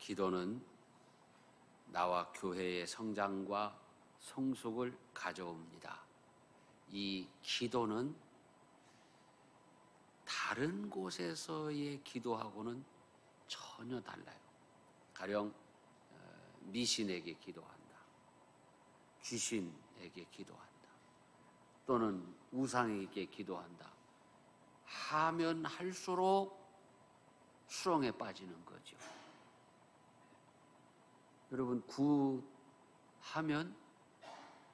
기도는 나와 교회의 성장과 성숙을 가져옵니다. 이 기도는 다른 곳에서의 기도하고는 전혀 달라요. 가령 미신에게 기도한다, 귀신에게 기도한다, 또는 우상에게 기도한다 하면 할수록 수렁에 빠지는 거죠. 여러분, 구하면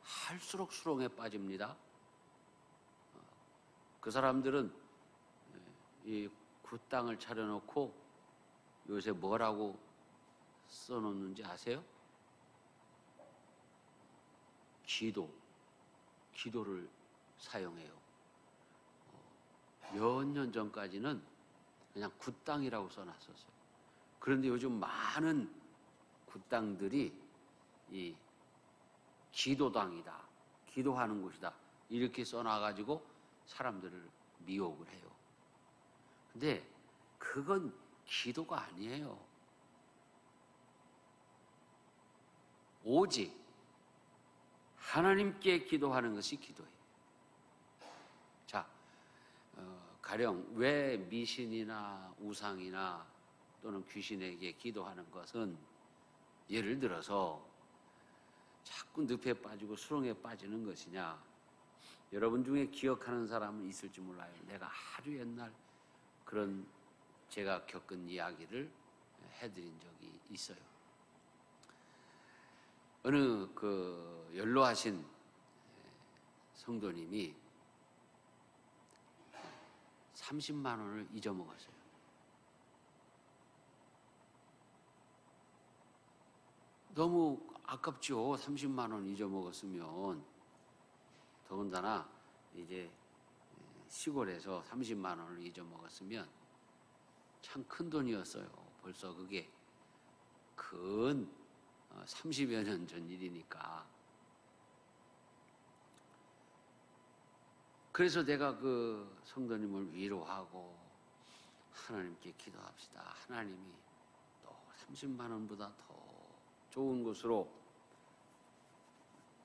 할수록 수렁에 빠집니다. 그 사람들은 이 굿땅을 차려놓고 요새 뭐라고 써놓는지 아세요? 기도를 사용해요. 몇 년 전까지는 그냥 굿땅이라고 써놨었어요. 그런데 요즘 많은 굿땅들이 이 기도당이다, 기도하는 곳이다 이렇게 써놔가지고 사람들을 미혹을 해요. 근데 그건 기도가 아니에요. 오직 하나님께 기도하는 것이 기도예요. 자, 가령 왜 미신이나 우상이나 또는 귀신에게 기도하는 것은, 예를 들어서 자꾸 늪에 빠지고 수렁에 빠지는 것이냐, 여러분 중에 기억하는 사람은 있을지 몰라요. 내가 아주 옛날 그런 제가 겪은 이야기를 해드린 적이 있어요. 어느 그 연로하신 성도님이 30만 원을 잊어먹었어요. 너무 아깝죠. 30만 원 잊어먹었으면. 더군다나 이제 시골에서 30만 원을 잊어먹었으면 참 큰 돈이었어요. 벌써 그게 근 30여 년 전 일이니까. 그래서 내가 그 성도님을 위로하고 하나님께 기도합시다. 하나님이 또 30만 원보다 더 좋은 곳으로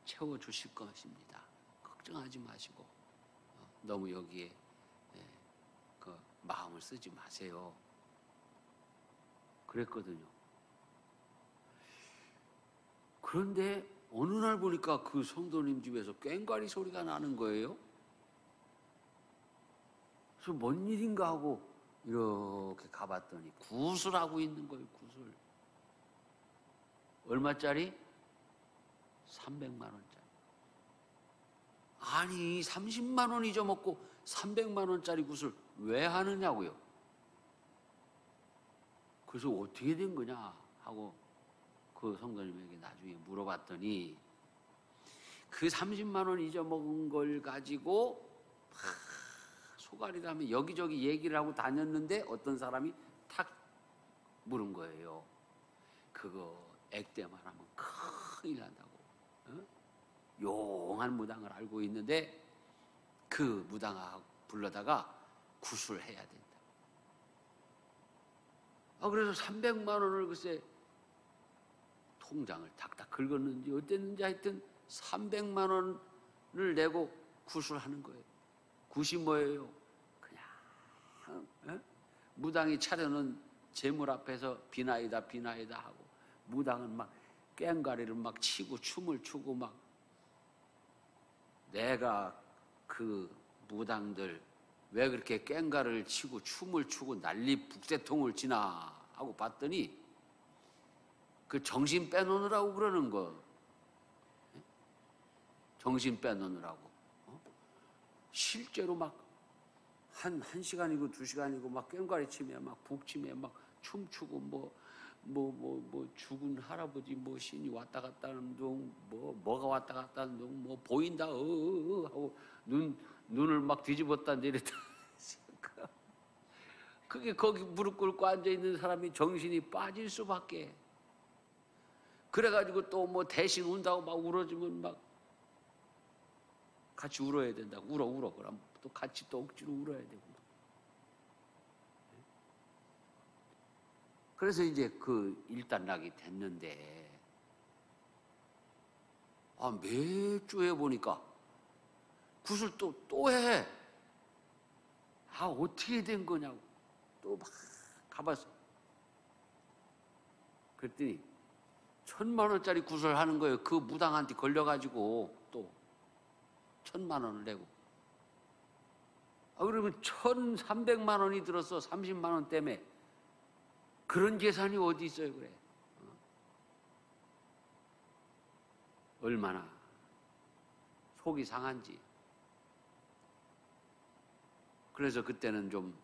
채워주실 것입니다. 걱정하지 마시고 너무 여기에 그 마음을 쓰지 마세요. 그랬거든요. 그런데 어느 날 보니까 그 성도님 집에서 꽹과리 소리가 나는 거예요. 그래서 뭔 일인가 하고 이렇게 가봤더니 구슬하고 있는 거예요. 구슬. 얼마짜리? 300만 원짜리. 아니, 30만 원 잊어먹고 300만 원짜리 구슬 왜 하느냐고요. 그래서 어떻게 된 거냐 하고 그 성도님에게 나중에 물어봤더니 그 30만 원 잊어먹은 걸 가지고 소갈이라면 여기저기 얘기를 하고 다녔는데 어떤 사람이 탁 물은 거예요. 그거 액땜만 하면 큰일 난다고. 용한 무당을 알고 있는데 그 무당하고 불러다가 구술해야 된다. 그래서 300만 원을 글쎄 통장을 탁탁 긁었는지 어땠는지 하여튼 300만 원을 내고 구술하는 거예요. 굿이 뭐예요? 그냥 무당이 차려놓은 재물 앞에서 비나이다 비나이다 하고 무당은 막 꽹과리를 막 치고 춤을 추고 막. 내가 그 무당들 왜 그렇게 꽹과리를 치고 춤을 추고 난리 북새통을 치나 하고 봤더니 그 정신 빼놓느라고 그러는 거. 정신 빼놓느라고. 실제로 막 한 시간이고 2시간이고 막 꽹과리 치며 막 북치며 막 춤추고 뭐 죽은 할아버지 뭐 신이 왔다 갔다 하는 둥 뭐가 왔다 갔다 하는 둥 뭐 보인다 하고 눈을 막 뒤집었다 내렸다. 그게 거기 무릎 꿇고 앉아 있는 사람이 정신이 빠질 수밖에. 그래가지고 또 뭐 대신 운다고 막 울어주면 막 같이 울어야 된다고. 울어 그럼 또 같이 또 억지로 울어야 되고. 그래서 이제 그 일단락이 됐는데, 매주 해보니까 구슬 또 해. 어떻게 된 거냐고. 또 막 가봤어. 그랬더니 1,000만 원짜리 구슬 하는 거예요. 그 무당한테 걸려가지고 또 1,000만 원을 내고. 그러면 1,300만 원이 들었어. 30만 원 때문에. 그런 계산이 어디 있어요, 그래. 얼마나 속이 상한지. 그래서 그때는 좀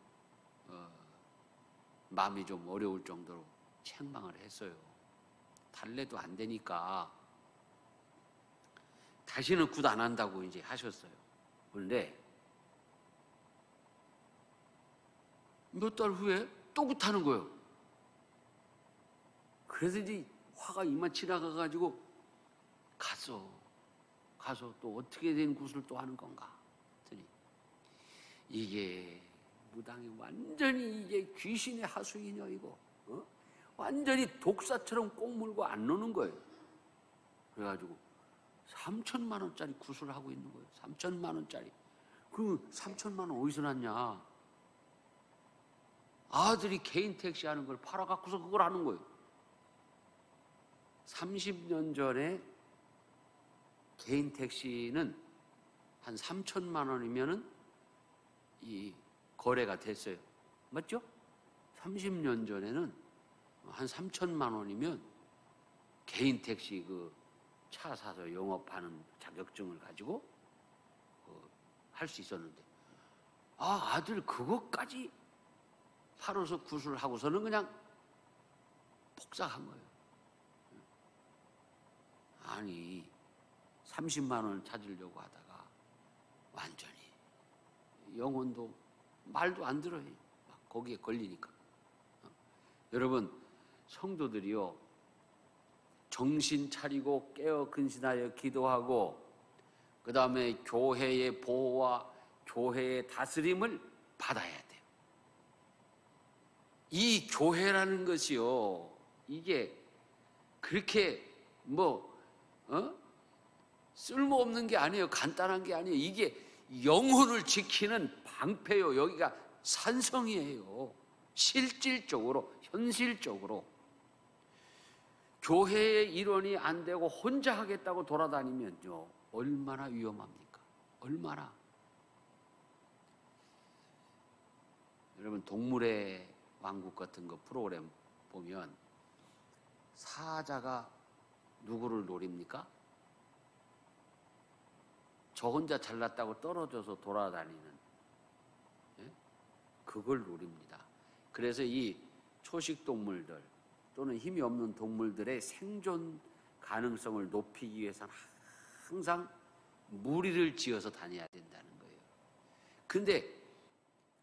마음이 좀 어려울 정도로 책망을 했어요. 달래도 안 되니까 다시는 굿 안 한다고 이제 하셨어요. 그런데 몇 달 후에 또 굿하는 거예요. 그래서 이제 화가 이만 지나가가지고 가서 또 어떻게 된 굿을 또 하는 건가 했더니, 이게 무당이 완전히 이게 귀신의 하수인이요 이거. 완전히 독사처럼 꼭 물고 안 노는 거예요. 그래가지고 3,000만 원짜리 굿을 하고 있는 거예요. 3,000만 원짜리. 그 3,000만 원 어디서 났냐? 아들이 개인 택시 하는 걸 팔아갖고서 그걸 하는 거예요. 30년 전에 개인 택시는 한 3,000만 원이면은 이 거래가 됐어요. 맞죠? 30년 전에는 한 3,000만 원이면 개인 택시 그 차 사서 영업하는 자격증을 가지고 할 수 있었는데, 아들 그것까지 팔아서 굿을 하고서는 그냥 폭삭한 거예요. 아니 30만 원을 찾으려고 하다가 완전히 영혼도 말도 안 들어요. 막 거기에 걸리니까. 여러분, 성도들이요, 정신 차리고 깨어 근신하여 기도하고 그 다음에 교회의 보호와 교회의 다스림을 받아야 돼요. 이 교회라는 것이요, 이게 그렇게 쓸모없는 게 아니에요. 간단한 게 아니에요. 이게 영혼을 지키는 방패요. 여기가 산성이에요. 실질적으로, 현실적으로. 교회의 일원이 안 되고 혼자 하겠다고 돌아다니면요, 얼마나 위험합니까? 얼마나. 여러분, 동물의 왕국 같은 거 프로그램 보면 사자가 누구를 노립니까? 저 혼자 잘났다고 떨어져서 돌아다니는, 그걸 노립니다. 그래서 이 초식 동물들 또는 힘이 없는 동물들의 생존 가능성을 높이기 위해서는 항상 무리를 지어서 다녀야 된다는 거예요. 근데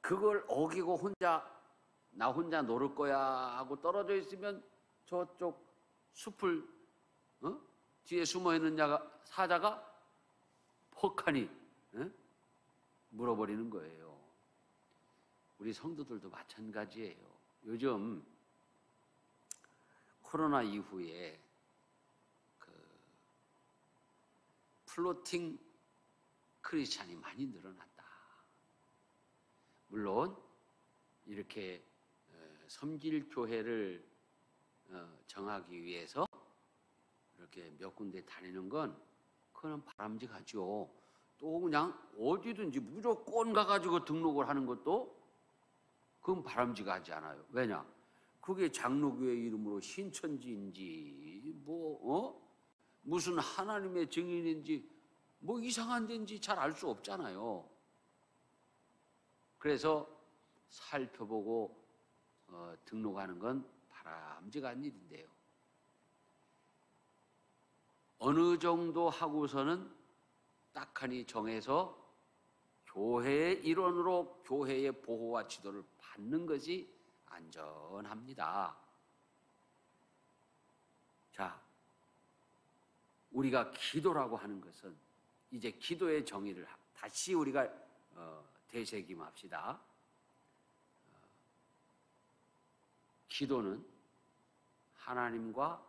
그걸 어기고 나 혼자 노를 거야 하고 떨어져 있으면 저쪽 숲을 뒤에 숨어 있는 사자가 혹하니 물어버리는 거예요. 우리 성도들도 마찬가지예요. 요즘 코로나 이후에 그 플로팅 크리스찬이 많이 늘어났다. 물론 이렇게 섬길 교회를 정하기 위해서 이렇게 몇 군데 다니는 건 그건 바람직하죠. 또 그냥 어디든지 무조건 가가지고 등록을 하는 것도 그건 바람직하지 않아요. 왜냐? 그게 장로교회 이름으로 신천지인지 무슨 하나님의 증인인지 이상한 데인지 잘 알 수 없잖아요. 그래서 살펴보고 등록하는 건 바람직한 일인데요. 어느 정도 하고서는 딱하니 정해서 교회의 일원으로 교회의 보호와 지도를 받는 것이 안전합니다. 자, 우리가 기도라고 하는 것은 이제 기도의 정의를 다시 우리가 되새김합시다. 기도는 하나님과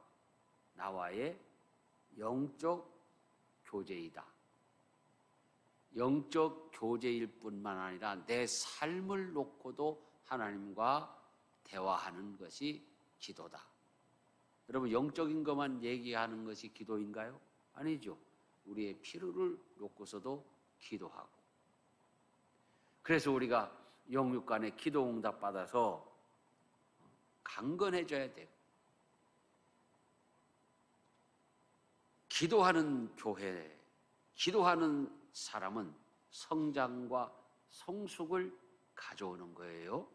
나와의 영적 교제이다. 영적 교제일 뿐만 아니라 내 삶을 놓고도 하나님과 대화하는 것이 기도다. 여러분, 영적인 것만 얘기하는 것이 기도인가요? 아니죠. 우리의 필요를 놓고서도 기도하고. 그래서 우리가 영육 간에 기도 응답 받아서 강건해져야 돼요. 기도하는 교회, 기도하는 사람은 성장과 성숙을 가져오는 거예요.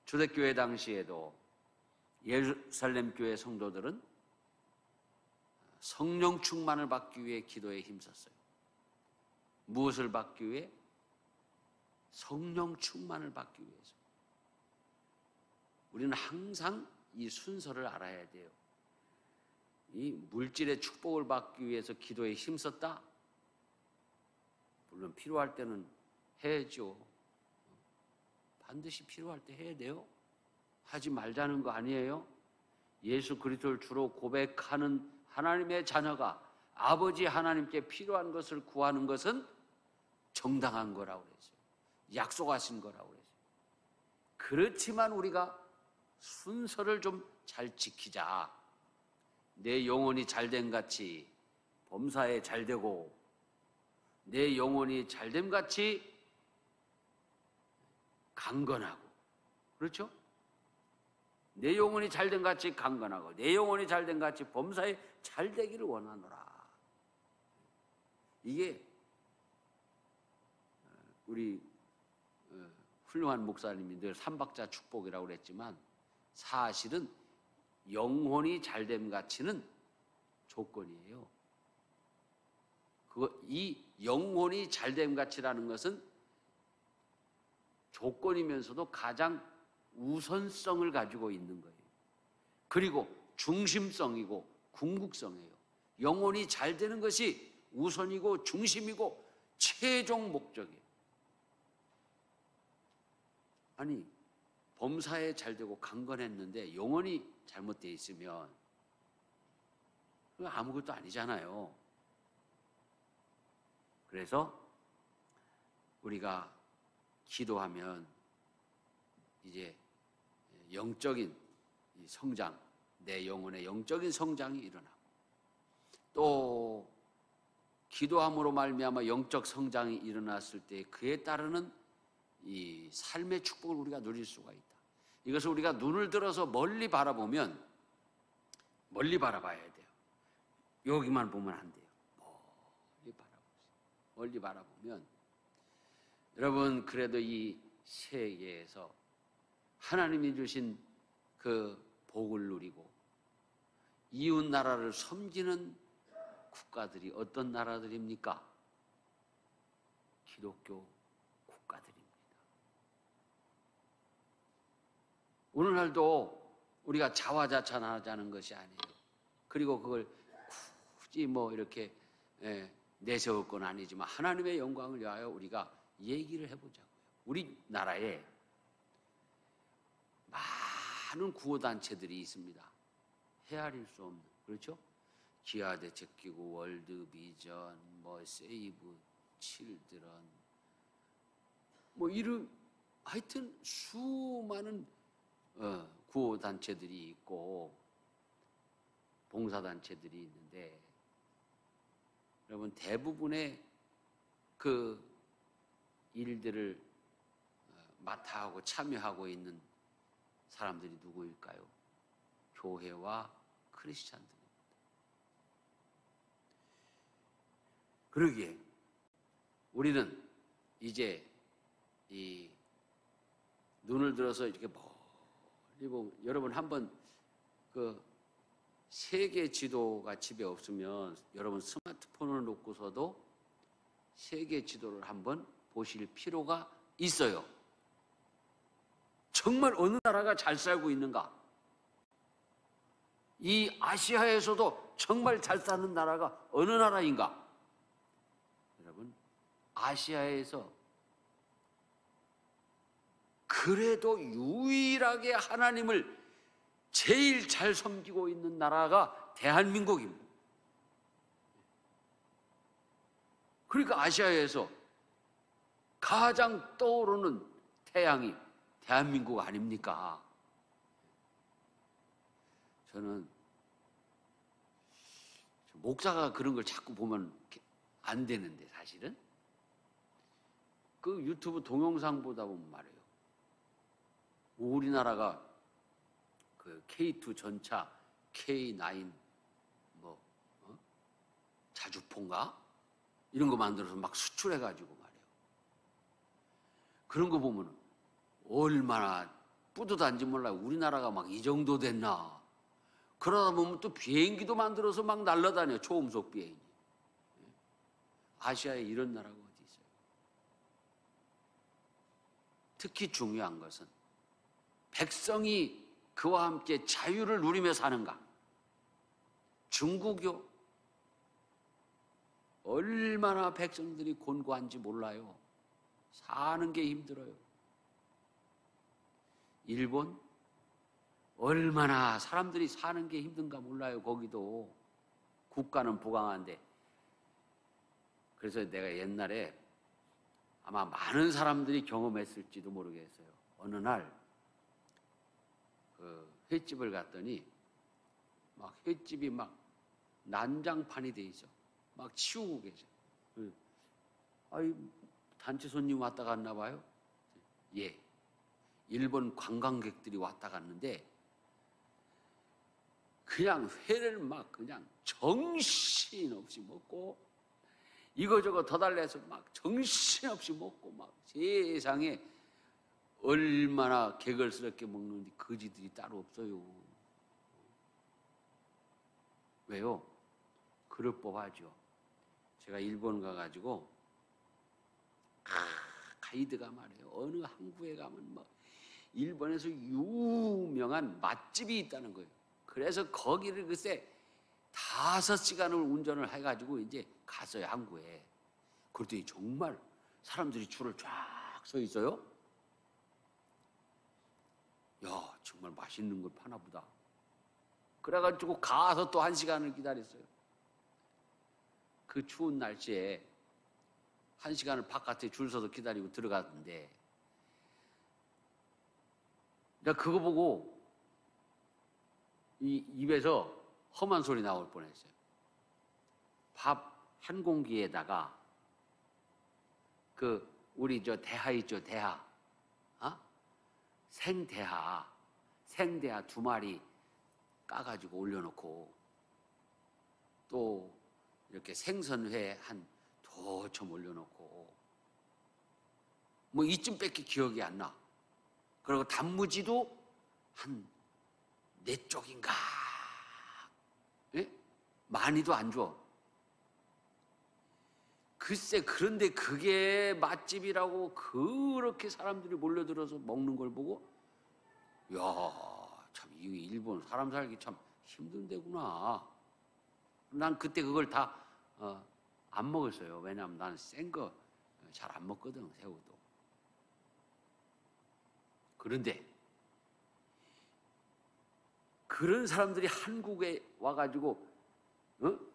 초대교회 당시에도 예루살렘 교회 성도들은 성령 충만을 받기 위해 기도에 힘썼어요. 무엇을 받기 위해? 성령 충만을 받기 위해서. 우리는 항상 이 순서를 알아야 돼요. 이 물질의 축복을 받기 위해서 기도에 힘썼다? 물론 필요할 때는 해야죠. 반드시 필요할 때 해야 돼요. 하지 말자는 거 아니에요. 예수 그리스도를 주로 고백하는 하나님의 자녀가 아버지 하나님께 필요한 것을 구하는 것은 정당한 거라고 그랬어요. 약속하신 거라고 그랬어요. 그렇지만 우리가 순서를 좀 잘 지키자. 내 영혼이 잘됨 같이 범사에 잘되고, 내 영혼이 잘됨 같이 강건하고, 그렇죠? 내 영혼이 잘된 같이 강건하고, 내 영혼이 잘된 같이 범사에 잘되기를 원하노라. 이게 우리 훌륭한 목사님이 늘 삼박자 축복이라고 그랬지만, 사실은 영혼이 잘됨 같이는 조건이에요. 이 영혼이 잘됨 같이라는 것은 조건이면서도 가장 우선성을 가지고 있는 거예요. 그리고 중심성이고 궁극성이에요. 영혼이 잘 되는 것이 우선이고 중심이고 최종 목적이에요. 아니, 범사에 잘 되고 강건했는데 영혼이 잘못되어 있으면 아무것도 아니잖아요. 그래서 우리가 기도하면 이제 영적인 성장, 내 영혼의 영적인 성장이 일어나고, 또 기도함으로 말미암아 영적 성장이 일어났을 때 그에 따르는 이 삶의 축복을 우리가 누릴 수가 있다. 이것을 우리가 눈을 들어서 멀리 바라보면, 멀리 바라봐야 돼요. 여기만 보면 안 돼요. 멀리 바라보세요. 멀리 바라보면 여러분, 그래도 이 세계에서 하나님이 주신 그 복을 누리고 이웃 나라를 섬기는 국가들이 어떤 나라들입니까? 기독교 국가들입니다. 오늘날도 우리가 자화자찬하자는 것이 아니에요. 그리고 그걸 굳이 뭐 이렇게 내세울 건 아니지만 하나님의 영광을 위하여 우리가 얘기를 해보자고요. 우리나라에 많은 구호단체들이 있습니다. 헤아릴 수 없는, 그렇죠? 기아대책기구, 월드비전, 뭐 세이브 칠드런, 뭐 이런 하여튼 수많은 구호단체들이 있고 봉사단체들이 있는데, 여러분, 대부분의 그 일들을 맡아하고 참여하고 있는 사람들이 누구일까요? 교회와 크리스찬들입니다. 그러기에 우리는 이제 이 눈을 들어서 이렇게 멀리 보면, 여러분 한번 그 세계 지도가 집에 없으면 여러분 스마트폰을 놓고서도 세계 지도를 한번 보실 필요가 있어요. 정말 어느 나라가 잘 살고 있는가? 이 아시아에서도 정말 잘 사는 나라가 어느 나라인가? 여러분, 아시아에서 그래도 유일하게 하나님을 제일 잘 섬기고 있는 나라가 대한민국입니다. 그러니까 아시아에서 가장 떠오르는 태양이 대한민국 아닙니까? 저는 목사가 그런 걸 자꾸 보면 안 되는데, 사실은 그 유튜브 동영상 보다 보면 말이에요, 우리나라가 그 K2 전차 K9 뭐 자주포인가 이런 거 만들어서 막 수출해가지고 말이에요. 그런 거 보면은 얼마나 뿌듯한지 몰라요. 우리나라가 막 이 정도 됐나. 그러다 보면 또 비행기도 만들어서 막 날아다녀, 초음속 비행기. 아시아에 이런 나라가 어디 있어요? 특히 중요한 것은 백성이 그와 함께 자유를 누리며 사는가? 중국요? 얼마나 백성들이 곤고한지 몰라요. 사는 게 힘들어요. 일본? 얼마나 사람들이 사는 게 힘든가 몰라요. 거기도 국가는 부강한데. 그래서 내가 옛날에 아마 많은 사람들이 경험했을지도 모르겠어요. 어느 날 그 횟집을 갔더니 막 횟집이 막 난장판이 돼 있어. 막 치우고 계셔. 아이, 단체 손님 왔다 갔나 봐요. 예. 일본 관광객들이 왔다 갔는데 그냥 회를 막 그냥 정신없이 먹고 이거저거 더 달래서 막 정신없이 먹고 막 세상에 얼마나 개걸스럽게 먹는지 거지들이 따로 없어요. 왜요? 그럴 법하죠. 제가 일본 가가지고 가이드가 말해요. 어느 항구에 가면 뭐 일본에서 유명한 맛집이 있다는 거예요. 그래서 거기를 글쎄 5시간을 운전을 해가지고 이제 갔어요, 항구에. 그랬더니 정말 사람들이 줄을 쫙 서 있어요. 야, 정말 맛있는 걸 파나 보다. 그래가지고 가서 또 1시간을 기다렸어요. 그 추운 날씨에 1시간을 바깥에 줄 서서 기다리고 들어갔는데, 내가 그거 보고 이 입에서 험한 소리 나올 뻔했어요. 밥 한 공기에다가 그 우리 저 대하 있죠, 대하. 생대하 2마리 까가지고 올려놓고 또 이렇게 생선회 한 도점 올려놓고 뭐 이쯤밖에 기억이 안 나. 그리고 단무지도 한 4쪽인가? 예? 많이도 안 줘. 글쎄, 그런데 그게 맛집이라고 그렇게 사람들이 몰려들어서 먹는 걸 보고, 야, 참, 이 일본 사람 살기 참 힘든 데구나. 난 그때 그걸 다 안 먹었어요. 왜냐하면 나는 센 거 잘 안 먹거든, 새우도. 그런데 그런 사람들이 한국에 와가지고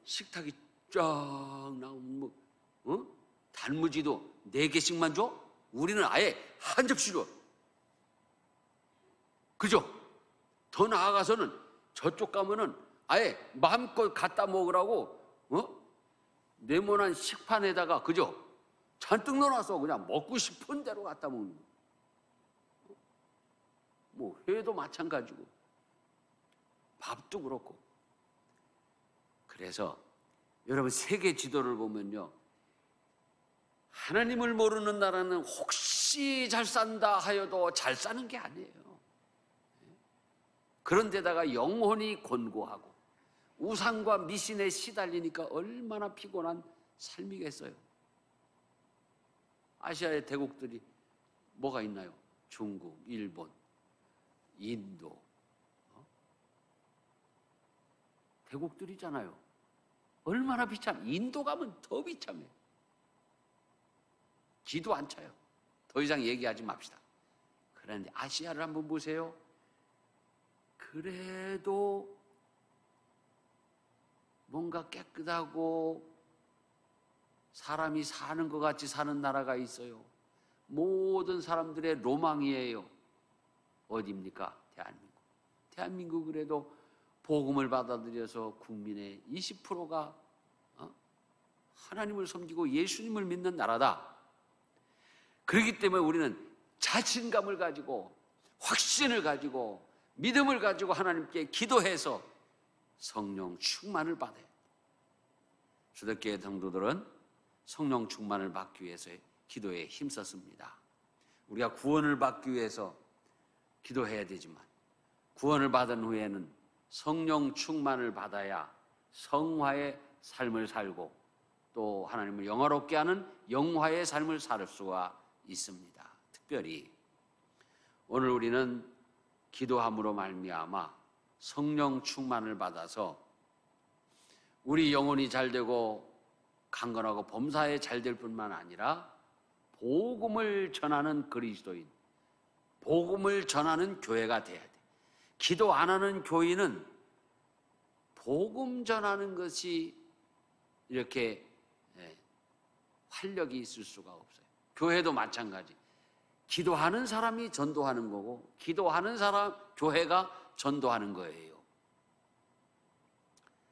식탁이 쫙 나오면 단무지도 4개씩만 줘? 우리는 아예 한 접시 줘. 그죠? 더 나아가서는 저쪽 가면은 아예 마음껏 갖다 먹으라고 네모난 식판에다가, 그죠? 잔뜩 넣어놨어. 그냥 먹고 싶은 대로 갖다 먹는 거. 뭐 회도 마찬가지고 밥도 그렇고. 그래서 여러분, 세계 지도를 보면요, 하나님을 모르는 나라는 혹시 잘 산다 하여도 잘 사는 게 아니에요. 그런데다가 영혼이 곤고하고 우상과 미신에 시달리니까 얼마나 피곤한 삶이겠어요. 아시아의 대국들이 뭐가 있나요? 중국, 일본, 인도, 대국들이잖아요. 얼마나 비참. 인도 가면 더 비참해요. 기도 안 차요. 더 이상 얘기하지 맙시다. 그런데 아시아를 한번 보세요. 그래도 뭔가 깨끗하고 사람이 사는 것 같이 사는 나라가 있어요. 모든 사람들의 로망이에요. 어디입니까? 대한민국. 대한민국 그래도 복음을 받아들여서 국민의 20%가 하나님을 섬기고 예수님을 믿는 나라다. 그렇기 때문에 우리는 자신감을 가지고 확신을 가지고 믿음을 가지고 하나님께 기도해서 성령 충만을 받아야 돼. 초대교회 성도들은 성령 충만을 받기 위해서 기도에 힘썼습니다. 우리가 구원을 받기 위해서 기도해야 되지만 구원을 받은 후에는 성령 충만을 받아야 성화의 삶을 살고 또 하나님을 영화롭게 하는 영화의 삶을 살 수가 있습니다. 특별히 오늘 우리는 기도함으로 말미암아 성령 충만을 받아서 우리 영혼이 잘되고 강건하고 범사에 잘될 뿐만 아니라 복음을 전하는 그리스도인, 복음을 전하는 교회가 돼야 돼. 기도 안 하는 교인은 복음 전하는 것이 이렇게 활력이 있을 수가 없어요. 교회도 마찬가지. 기도하는 사람이 전도하는 거고 기도하는 사람, 교회가 전도하는 거예요.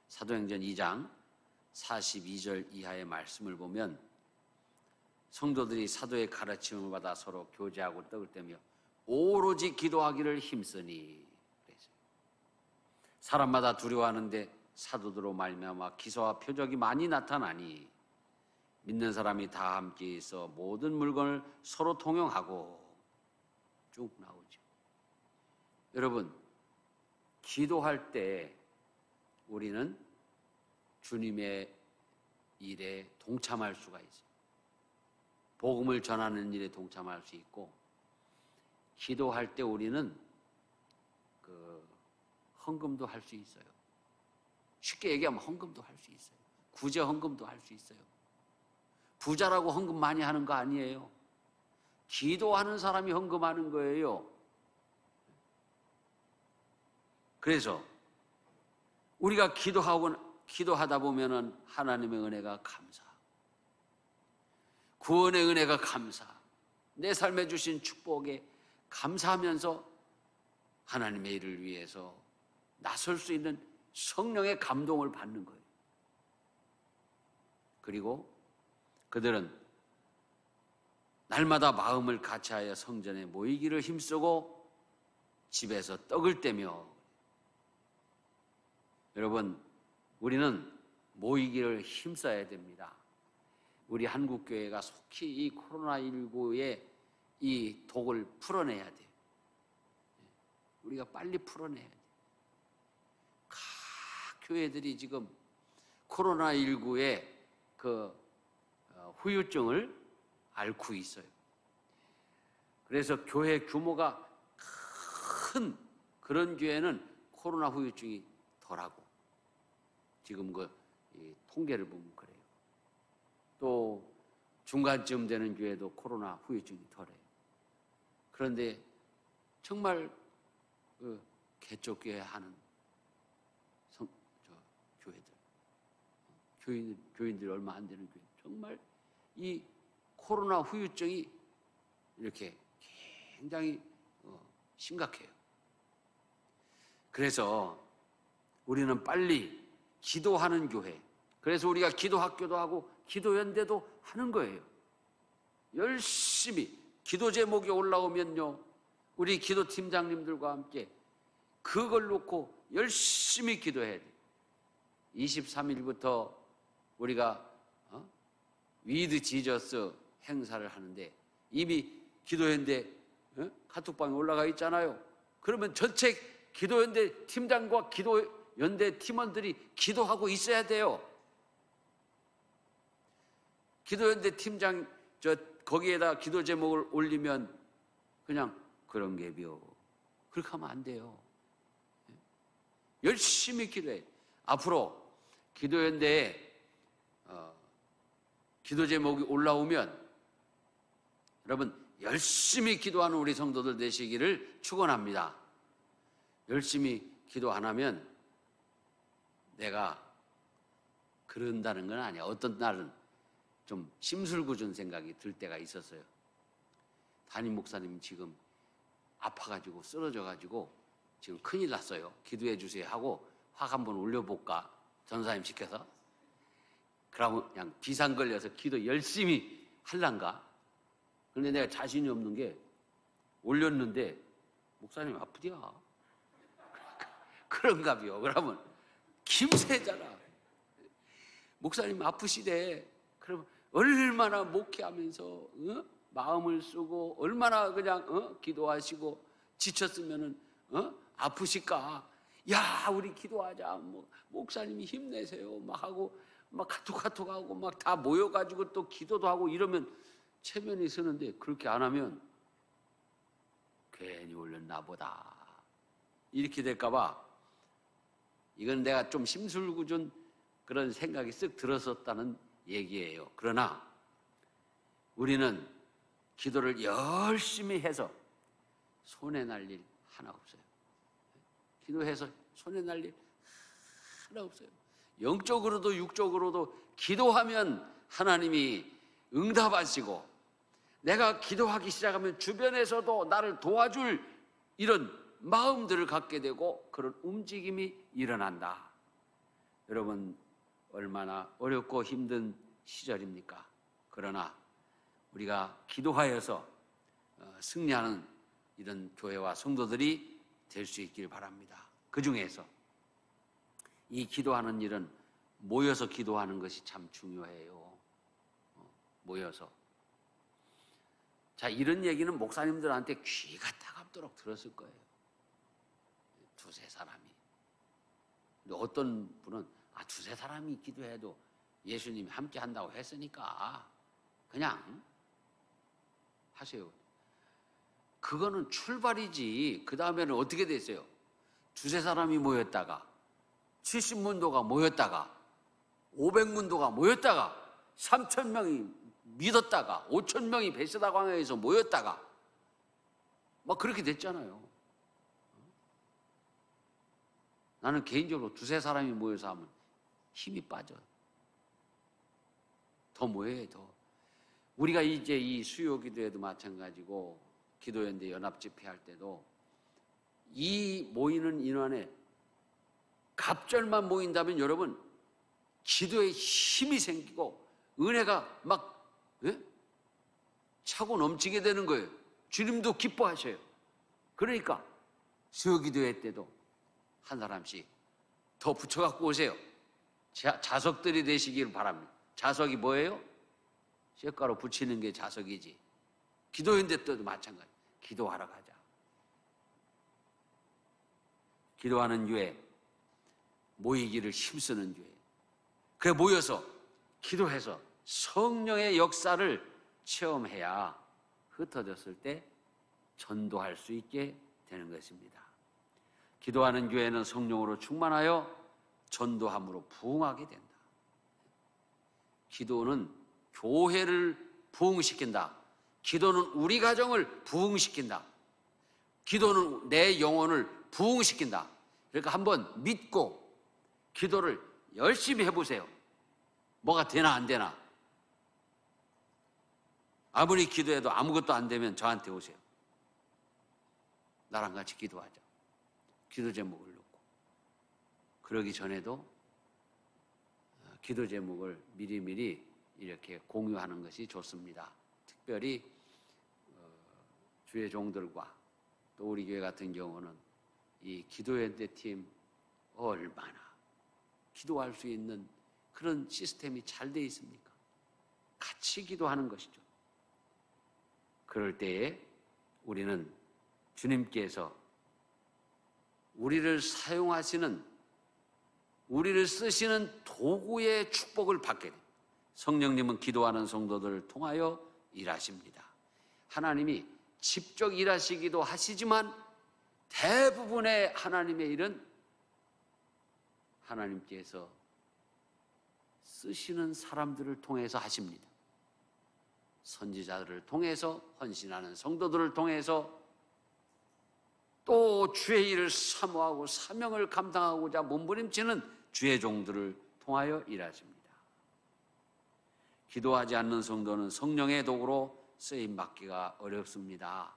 사도행전 2장 42절 이하의 말씀을 보면 성도들이 사도의 가르침을 받아 서로 교제하고 떡을 떼며 오로지 기도하기를 힘쓰니 그랬어요. 사람마다 두려워하는데 사도들로 말미암아 기사와 표적이 많이 나타나니 믿는 사람이 다 함께 있어 모든 물건을 서로 통용하고 쭉 나오죠. 여러분, 기도할 때 우리는 주님의 일에 동참할 수가 있어요. 복음을 전하는 일에 동참할 수 있고 기도할 때 우리는 헌금도 할 수 있어요. 쉽게 얘기하면 헌금도 할 수 있어요. 구제 헌금도 할 수 있어요. 부자라고 헌금 많이 하는 거 아니에요. 기도하는 사람이 헌금하는 거예요. 그래서 우리가 기도하다 보면은 하나님의 은혜가 감사, 구원의 은혜가 감사, 내 삶에 주신 축복에 감사하면서 하나님의 일을 위해서 나설 수 있는 성령의 감동을 받는 거예요. 그리고 그들은 날마다 마음을 같이하여 성전에 모이기를 힘쓰고 집에서 떡을 떼며. 여러분, 우리는 모이기를 힘써야 됩니다. 우리 한국교회가 속히 이 코로나19의 이 독을 풀어내야 돼요. 우리가 빨리 풀어내야 돼요. 각 교회들이 지금 코로나19의 후유증을 앓고 있어요. 그래서 교회 규모가 큰 그런 교회는 코로나 후유증이 덜하고 지금 이 통계를 보면 그래요. 또 중간쯤 되는 교회도 코로나 후유증이 덜해요. 그런데 정말 개척교회 하는 교회들, 교인들이 얼마 안 되는 교회, 정말 이 코로나 후유증이 이렇게 굉장히 심각해요. 그래서 우리는 빨리 기도하는 교회, 그래서 우리가 기도학교도 하고 기도연대도 하는 거예요. 열심히 기도 제목이 올라오면요, 우리 기도팀장님들과 함께 그걸 놓고 열심히 기도해야 돼요. 23일부터 우리가 위드 지저스 행사를 하는데 이미 기도연대 카톡방에 올라가 있잖아요. 그러면 전체 기도연대 팀장과 기도연대 팀원들이 기도하고 있어야 돼요. 기도연대 팀장 거기에다 기도 제목을 올리면 그냥 그런 게비요, 그렇게 하면 안 돼요. 열심히 기도해. 앞으로 기도연대에 기도 제목이 올라오면 여러분 열심히 기도하는 우리 성도들 되시기를 축원합니다. 열심히 기도 안 하면 내가 그런다는 건 아니야. 어떤 날은 좀 심술궂은 생각이 들 때가 있었어요. 담임 목사님이 지금 아파가지고 쓰러져가지고 지금 큰일 났어요. 기도해 주세요 하고 확 한번 올려볼까? 전사님 시켜서. 그러면 그냥 비상 걸려서 기도 열심히 할란가? 그런데 내가 자신이 없는 게 올렸는데 목사님 아프디야. 그런가비요. 그러면 김새잖아. 목사님 아프시대. 그러면 얼마나 목회하면서 마음을 쓰고 얼마나 그냥 기도하시고 지쳤으면은 아프실까? 야, 우리 기도하자. 뭐 목사님이 힘내세요. 막 하고 막 카톡하고 막 다 모여가지고 또 기도도 하고 이러면 체면이 서는데 그렇게 안 하면 괜히 올렸나 보다. 이렇게 될까봐 이건 내가 좀 심술궂은 그런 생각이 쓱 들었었다는 얘기예요. 그러나 우리는 기도를 열심히 해서 손해 날 일 하나 없어요. 기도해서 손해 날 일 하나 없어요. 영적으로도 육적으로도 기도하면 하나님이 응답하시고 내가 기도하기 시작하면 주변에서도 나를 도와줄 이런 마음들을 갖게 되고 그런 움직임이 일어난다. 여러분 얼마나 어렵고 힘든 시절입니까? 그러나 우리가 기도하여서 승리하는 이런 교회와 성도들이 될 수 있길 바랍니다. 그 중에서 이 기도하는 일은 모여서 기도하는 것이 참 중요해요. 모여서. 자, 이런 얘기는 목사님들한테 귀가 따갑도록 들었을 거예요. 두세 사람이. 근데 어떤 분은 두세 사람이 기도해도 예수님이 함께 한다고 했으니까 그냥 하세요. 그거는 출발이지. 그 다음에는 어떻게 됐어요? 두세 사람이 모였다가 70문도가 모였다가 500문도가 모였다가 3,000명이 믿었다가 5,000명이 베세다 광야에서 모였다가 막 그렇게 됐잖아요. 나는 개인적으로 두세 사람이 모여서 하면 힘이 빠져. 더 모여야 해, 더. 우리가 이제 이 수요 기도에도 마찬가지고 기도연대 연합 집회 할 때도 이 모이는 인원에 갑절만 모인다면 여러분 기도에 힘이 생기고 은혜가 막 차고 넘치게 되는 거예요. 주님도 기뻐하셔요. 그러니까 수요 기도회 때도 한 사람씩 더 붙여갖고 오세요. 자석들이 되시길 바랍니다. 자석이 뭐예요? 쇳가루 붙이는 게 자석이지. 기도연대 때도 마찬가지. 기도하러 가자. 기도하는 교회, 모이기를 힘쓰는 교회. 그래 모여서 기도해서 성령의 역사를 체험해야 흩어졌을 때 전도할 수 있게 되는 것입니다. 기도하는 교회는 성령으로 충만하여 전도함으로 부흥하게 된다. 기도는 교회를 부흥시킨다. 기도는 우리 가정을 부흥시킨다. 기도는 내 영혼을 부흥시킨다. 그러니까 한번 믿고 기도를 열심히 해보세요. 뭐가 되나 안 되나. 아무리 기도해도 아무것도 안 되면 저한테 오세요. 나랑 같이 기도하자. 기도 제목을 놓고. 그러기 전에도 기도 제목을 미리미리 이렇게 공유하는 것이 좋습니다. 특별히 주의 종들과 또 우리 교회 같은 경우는 이 기도연대 팀 얼마나 기도할 수 있는 그런 시스템이 잘 되어 있습니까? 같이 기도하는 것이죠. 그럴 때에 우리는 주님께서 우리를 사용하시는, 우리를 쓰시는 도구의 축복을 받게 됩니다. 성령님은 기도하는 성도들을 통하여 일하십니다. 하나님이 직접 일하시기도 하시지만 대부분의 하나님의 일은 하나님께서 쓰시는 사람들을 통해서 하십니다. 선지자들을 통해서, 헌신하는 성도들을 통해서 또 주의 일을 사모하고 사명을 감당하고자 몸부림치는 주의 종들을 통하여 일하십니다. 기도하지 않는 성도는 성령의 도구로 쓰임 받기가 어렵습니다.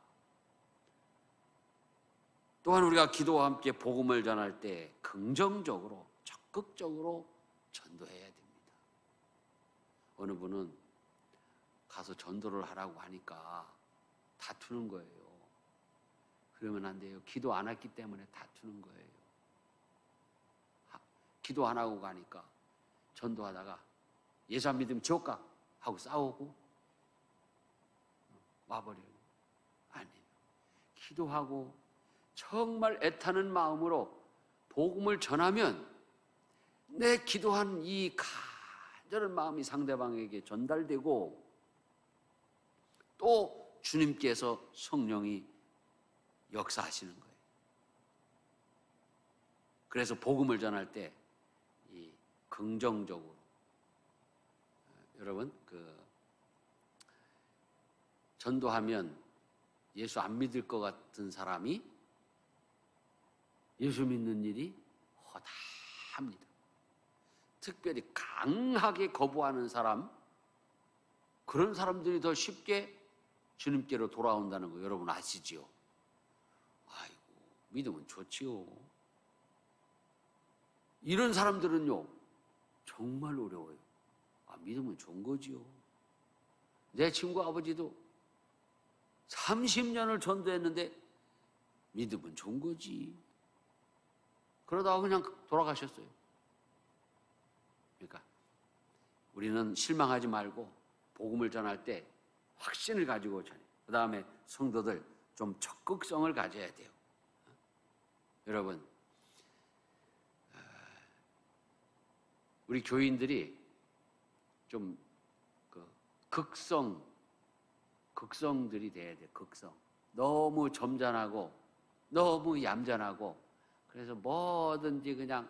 또한 우리가 기도와 함께 복음을 전할 때 긍정적으로 적극적으로 전도해야 됩니다. 어느 분은 가서 전도를 하라고 하니까 다투는 거예요. 그러면 안 돼요. 기도 안 했기 때문에 다투는 거예요. 기도 안 하고 가니까 전도하다가 예수 안 믿으면 지옥 가 하고 싸우고 와버려요. 아니에요. 기도하고 정말 애타는 마음으로 복음을 전하면 내 기도한 이 간절한 마음이 상대방에게 전달되고 또 주님께서 성령이 역사하시는 거예요. 그래서 복음을 전할 때 이 긍정적으로 여러분 전도하면 예수 안 믿을 것 같은 사람이 예수 믿는 일이 허다합니다. 특별히 강하게 거부하는 사람, 그런 사람들이 더 쉽게 주님께로 돌아온다는 거 여러분 아시지요? 아이고, 믿으면 좋지요. 이런 사람들은요 정말 어려워요. 믿으면 좋은 거지요. 내 친구 아버지도 30년을 전도했는데 믿으면 좋은 거지. 그러다가 그냥 돌아가셨어요. 그러니까 우리는 실망하지 말고 복음을 전할 때 확신을 가지고 전해요. 그 다음에 성도들 좀 적극성을 가져야 돼요. 여러분, 우리 교인들이 좀 극성들이 돼야 돼요. 극성. 너무 점잖하고 너무 얌전하고 그래서 뭐든지 그냥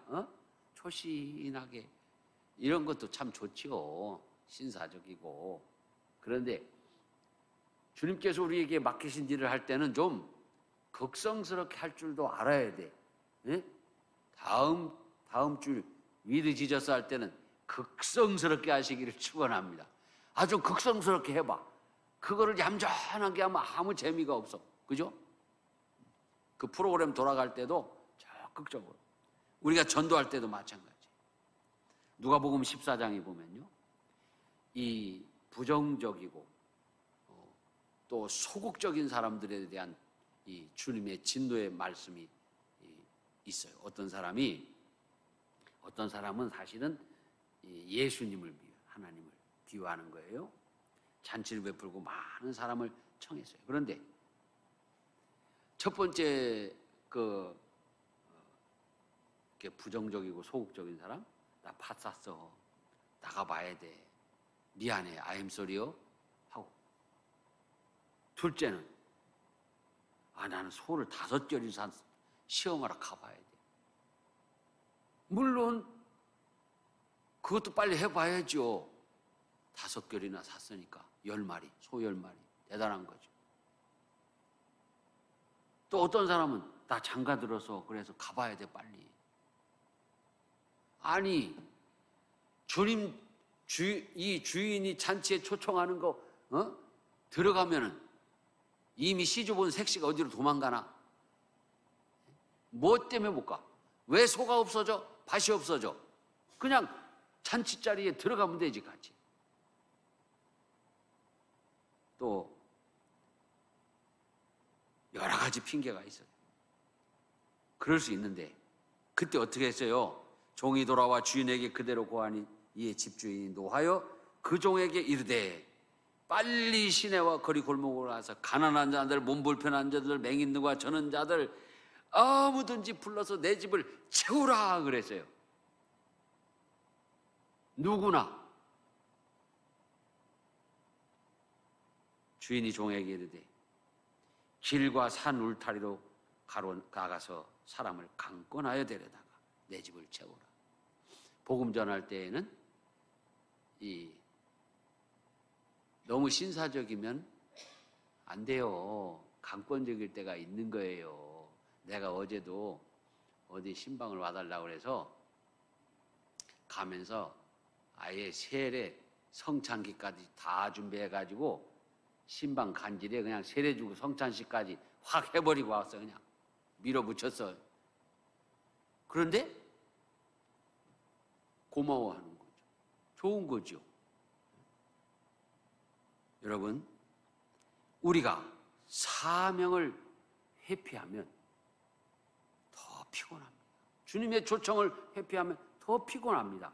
초신하게 이런 것도 참 좋지요. 신사적이고. 그런데 주님께서 우리에게 맡기신 일을 할 때는 좀 극성스럽게 할 줄도 알아야 돼. 네? 다음 줄 위드 지저스 할 때는 극성스럽게 하시기를 축원합니다. 아주 극성스럽게 해봐. 그거를 얌전하게 하면 아무 재미가 없어. 그죠? 그 프로그램 돌아갈 때도 적극적으로. 우리가 전도할 때도 마찬가지. 누가복음 14장에 보면요. 이 부정적이고 또 소극적인 사람들에 대한 이 주님의 진노의 말씀이 있어요. 어떤 사람은 사실은 예수님을 하나님을 비유하는 거예요. 잔치를 베풀고 많은 사람을 청했어요. 그런데 첫 번째 부정적이고 소극적인 사람, 나 팥 샀어. 나가봐야 돼. 미안해. I'm sorry요. 하고. 둘째는 나는 소를 5결이 산 시험하러 가봐야 돼. 물론 그것도 빨리 해봐야죠. 5결이나 샀으니까 10마리, 소 10마리. 대단한 거죠. 또 어떤 사람은 나 장가 들어서 그래서 가봐야 돼 빨리. 아니 이 주인이 잔치에 초청하는 거 들어가면은 이미 시주본 색시가 어디로 도망가나? 뭐 때문에 못 가? 왜 소가 없어져? 밭이 없어져? 그냥 잔치 자리에 들어가면 되지 같이. 또 여러 가지 핑계가 있어요. 그럴 수 있는데 그때 어떻게 했어요? 종이 돌아와 주인에게 그대로 고하니 이에 집주인이 노하여 그 종에게 이르되 빨리 시내와 거리 골목으로 가서 가난한 자들, 몸 불편한 자들, 맹인들과 저는 자들 아무든지 불러서 내 집을 채우라 그랬어요. 누구나. 주인이 종에게 이르되 길과 산 울타리로 가가서 사람을 강권하여 데려다가 내 집을 채우라. 복음 전할 때에는 너무 신사적이면 안 돼요. 강권적일 때가 있는 거예요. 내가 어제도 어디 신방을 와달라고 그래서 가면서 아예 세례 성찬기까지 다 준비해가지고 신방 간질에 그냥 세례 주고 성찬식까지 확 해버리고 왔어. 그냥 밀어붙였어. 그런데 고마워하는 거죠. 좋은 거죠. 여러분, 우리가 사명을 회피하면 더 피곤합니다. 주님의 초청을 회피하면 더 피곤합니다.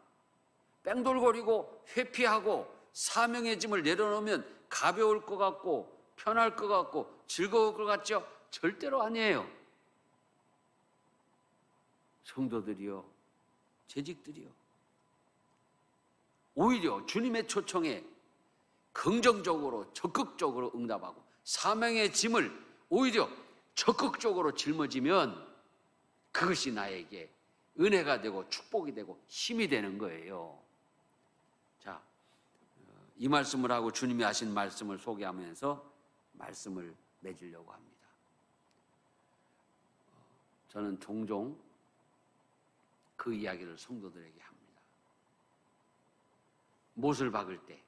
뺑돌거리고 회피하고 사명의 짐을 내려놓으면 가벼울 것 같고 편할 것 같고 즐거울 것 같죠? 절대로 아니에요. 성도들이요, 재직들이요, 오히려 주님의 초청에 긍정적으로 적극적으로 응답하고 사명의 짐을 오히려 적극적으로 짊어지면 그것이 나에게 은혜가 되고 축복이 되고 힘이 되는 거예요. 자, 이 말씀을 하고 주님이 하신 말씀을 소개하면서 말씀을 맺으려고 합니다. 저는 종종 그 이야기를 성도들에게 합니다. 못을 박을 때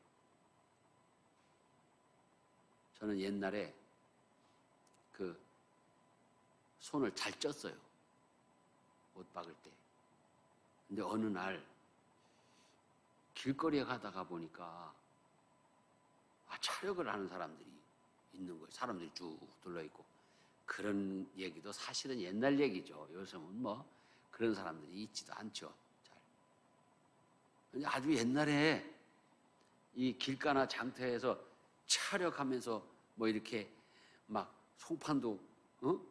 저는 옛날에 그 손을 잘 쪘어요. 못 박을 때. 근데 어느 날 길거리에 가다가 보니까 차력을 하는 사람들이 있는 거예요. 사람들이 쭉 둘러있고. 그런 얘기도 사실은 옛날 얘기죠. 요즘은 뭐 그런 사람들이 있지도 않죠. 잘. 아주 옛날에 이 길가나 장터에서 차력하면서 뭐 이렇게 막 송판도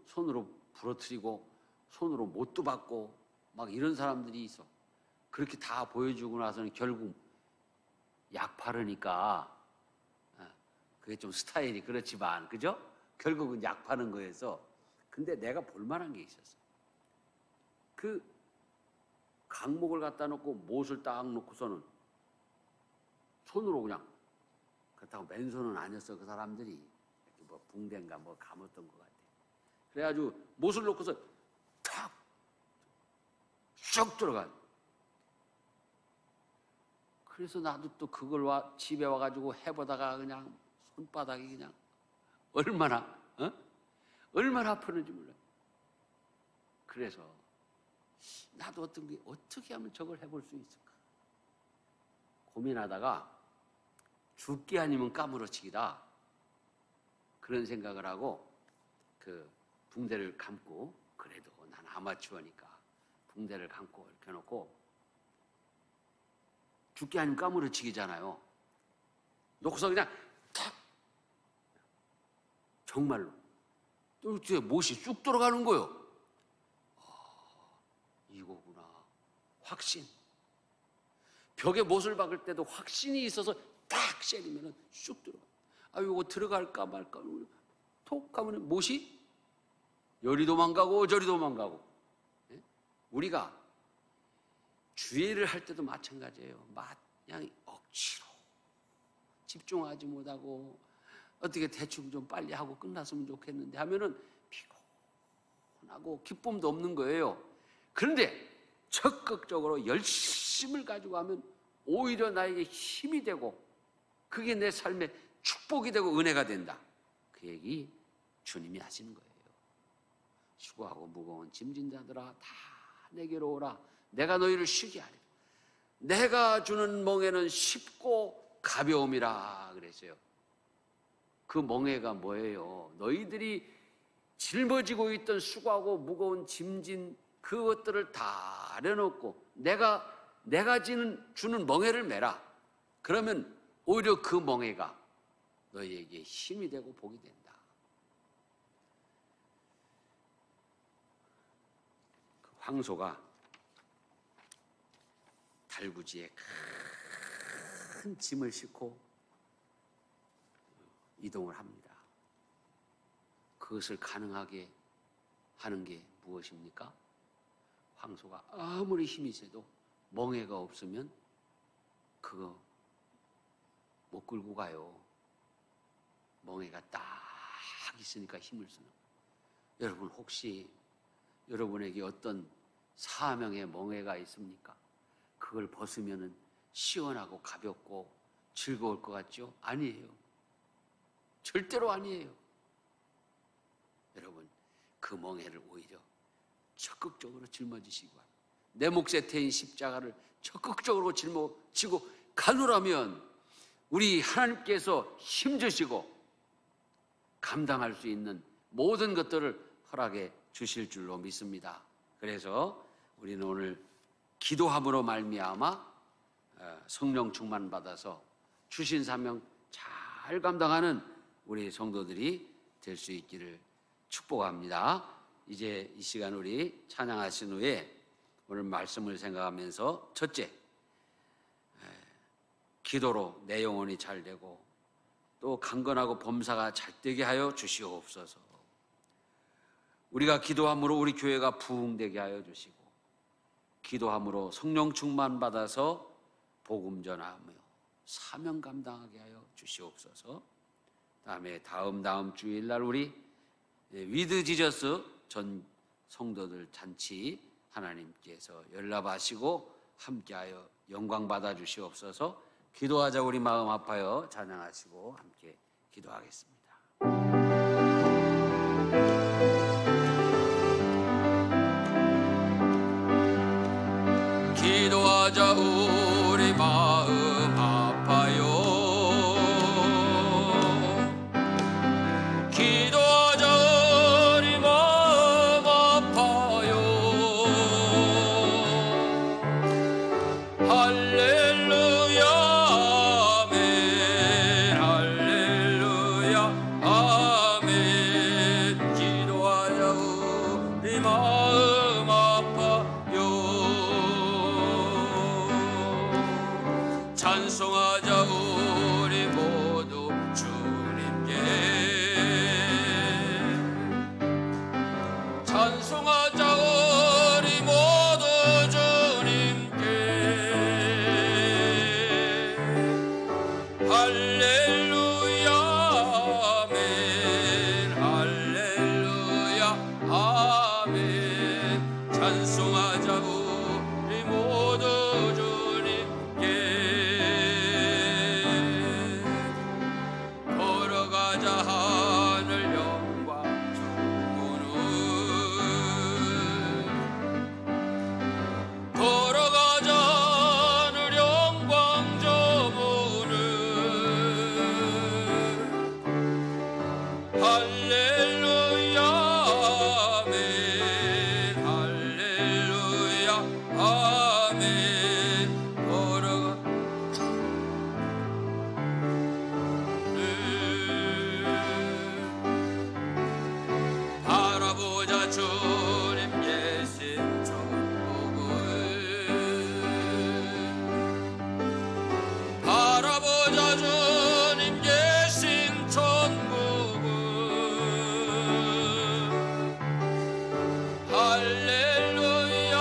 손으로 부러뜨리고 손으로 못도 받고 막 이런 사람들이 있어. 그렇게 다 보여주고 나서는 결국 약 바르니까 그게 좀 스타일이 그렇지만 그죠? 결국은 약 파는 거여서. 근데 내가 볼만한 게 있었어. 그 강목을 갖다 놓고 못을 딱 놓고서는 손으로 그냥 그렇다고 맨손은 아니었어. 그 사람들이 이렇게 뭐 붕대인가 뭐 감았던 것 같아. 그래가지고 못을 놓고서 탁 쑥 들어가. 그래서 나도 또 그걸 집에 와가지고 해보다가 그냥 손바닥이 그냥 얼마나 아프는지 몰라요. 그래서 나도 어떻게 하면 저걸 해볼 수 있을까 고민하다가 죽기 아니면 까무러치기다 그런 생각을 하고 그 붕대를 감고, 그래도 난 아마추어니까 붕대를 감고 이렇게 놓고 죽기 아니면 까무러치기잖아요. 놓고서 그냥 탁 정말로 또 이렇게 못이 쑥 들어가는 거예요. 이거구나. 확신. 벽에 못을 박을 때도 확신이 있어서 딱 세리면은 쑥 들어가. 이거 들어갈까 말까 톡 가면 못이 요리 도망가고 저리 도망가고. 우리가 주의를 할 때도 마찬가지예요. 그냥 억지로 집중하지 못하고 어떻게 대충 좀 빨리 하고 끝났으면 좋겠는데 하면은 피곤하고 기쁨도 없는 거예요. 그런데 적극적으로 열심을 가지고 하면 오히려 나에게 힘이 되고 그게 내 삶에 축복이 되고 은혜가 된다. 그 얘기 주님이 하시는 거예요. 수고하고 무거운 짐진 자들아 다 내게로 오라. 내가 너희를 쉬게 하리라. 내가 주는 멍에는 쉽고 가벼움이라 그랬어요. 그 멍에가 뭐예요? 너희들이 짊어지고 있던 수고하고 무거운 짐진 그것들을 다 내놓고 내가 주는 멍에를 메라. 그러면 오히려 그 멍에가 너희에게 힘이 되고 복이 된다. 그 황소가 달구지에 큰 짐을 싣고 이동을 합니다. 그것을 가능하게 하는 게 무엇입니까? 황소가 아무리 힘이 세도 멍에가 없으면 그거 못 끌고 가요. 멍에가 딱 있으니까 힘을 쓰는 거예요. 여러분 혹시 여러분에게 어떤 사명의 멍에가 있습니까? 그걸 벗으면 시원하고 가볍고 즐거울 것 같죠? 아니에요. 절대로 아니에요. 여러분, 그 멍에를 오히려 적극적으로 짊어지시기 바랍니다. 내 몫에 태인 십자가를 적극적으로 짊어지고 가노라면 우리 하나님께서 힘주시고 감당할 수 있는 모든 것들을 허락해 주실 줄로 믿습니다. 그래서 우리는 오늘 기도함으로 말미암아 성령 충만 받아서 주신 사명 잘 감당하는 우리 성도들이 될 수 있기를 축복합니다. 이제 이 시간 우리 찬양하신 후에 오늘 말씀을 생각하면서 첫째, 기도로 내 영혼이 잘 되고 또 강건하고 범사가 잘 되게 하여 주시옵소서. 우리가 기도함으로 우리 교회가 부흥되게 하여 주시고, 기도함으로 성령 충만 받아서 복음 전하며 사명 감당하게 하여 주시옵소서. 다음 주일날 우리 위드 지저스 전 성도들 잔치 하나님께서 연락하시고 함께하여 영광 받아 주시옵소서. 기도하자. 우리 마음 아파요 찬양하시고 함께 기도하겠습니다. 기도하자. 우리 마음 아파요. 기도하자. 우리 마음 아파요. 할렐루야 아멘. 할렐루야 아멘. 기도하자. 우리 마음 아파요. 찬송하자. 우리 모두 주님께 찬송하자. 우리 모두 주님께 할렐루야 아멘. 할렐루야 아멘. 찬송하자. 우리 모두 주님께 걸어가자. 하늘 영광 저문을 걸어가자. 하늘 영광 저문을 할렐루야 아멘. 할렐루야 아멘. 걸어가 바라보자. 주님 계신 천국을 바라보자. 주님 계신 천국을 할렐루야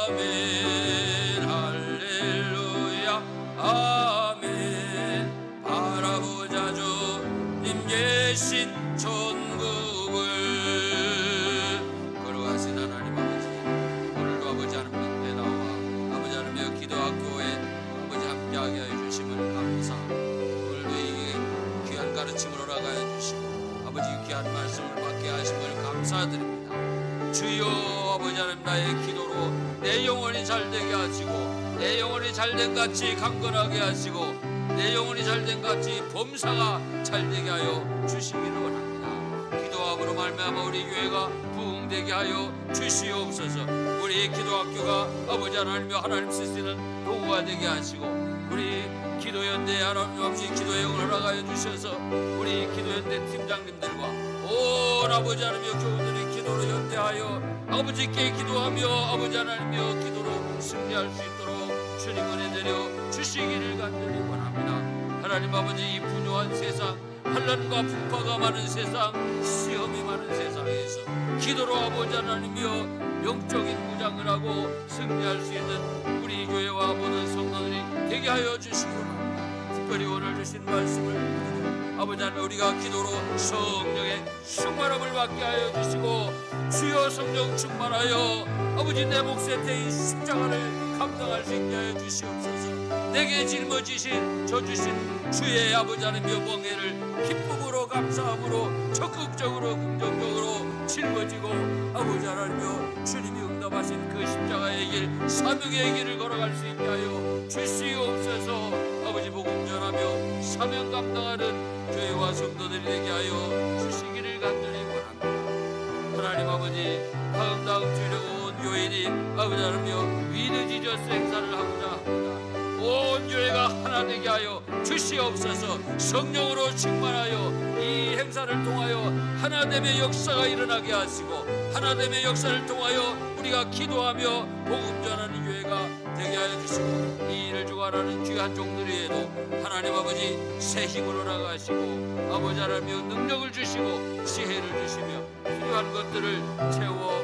아멘. 할렐루야 아멘. 바라보자. 주님 계신 천국을 걸어가신 하나님 아버지, 오늘도 아버지 하나님 앞에 나와 아버지 하나님의 기도학교에 아버지 함께하게 하여 주심을 감사하고, 오늘도 이 귀한 가르침을 허락하여 주시고 아버지 귀한 말씀을 받게 하심을 감사드립니다. 주여 아버지 하나님, 나의 기도로 내 영혼이 잘되게 하시고 내 영혼이 잘된 같이 강건하게 하시고 내 영혼이 잘된 같이 범사가 잘되게 하여 주시기를 원합니다. 기도함으로 말미암아 우리 교회가 부흥되게 하여 주시옵소서. 우리 기도학교가 아버지 하나님의 하나님 쓰시는 도구가 되게 하시고, 우리 기도연대 하나님 아버지 기도의 영을 허락하여 주셔서 우리 기도연대 팀장님들과 온 아버지 하나님의 교우들의 기도로 연대하여 아버지께 기도하며 아버지 하나님의 기도로 승리할 수 있도록 주님 은혜 내려 주시기를 간절히 원합니다. 하나님 아버지, 이 분요한 세상, 환난과 풍파가 많은 세상, 시험이 많은 세상에서 기도로 아버지 하나님이여 영적인 무장을 하고 승리할 수 있는 우리 교회와 모든 성도들이 되게 하여 주시기 바랍니다. 특별히 오늘 주신 말씀을 아버지 하나님 우리가 기도로 성령의 충만함을 받게 하여 주시고 주여 성령 충만하여 아버지 내 몫에 대인 십자가를 감당할 수 있게 하여 주시옵소서. 내게 짊어지신 저 주신 주의 아버지 하나님의 멍에를 기쁨으로 감사함으로 적극적으로 긍정적으로 짊어지고 아버지 하나님여 주님이 응답하신 그 십자가의 길 사명의 길을 걸어갈 수 있게 하여 주시옵소서. 아버지 복음 전하며 사명 감당하는 교회와 성도들이 되게 하여 주시기를 간절히 원합니다. 하나님 아버지 다음 주일에 온 교인이 아버지 하나님여 위드 지저스 행사를 하고자 합니다. 온 교회가 하나 되게 하여 주시옵소서. 성령으로 충만하여 이 행사를 통하여 하나됨의 역사가 일어나게 하시고 하나됨의 역사를 통하여 우리가 기도하며 복음 전하는 교회가 되게 하여 주시고 이 일을 주관하는 귀한 종들에도 하나님 아버지 새 힘으로 나가시고 아버지 하나님여 능력을 주시고 지혜를 주시며 필요한 것들을 채워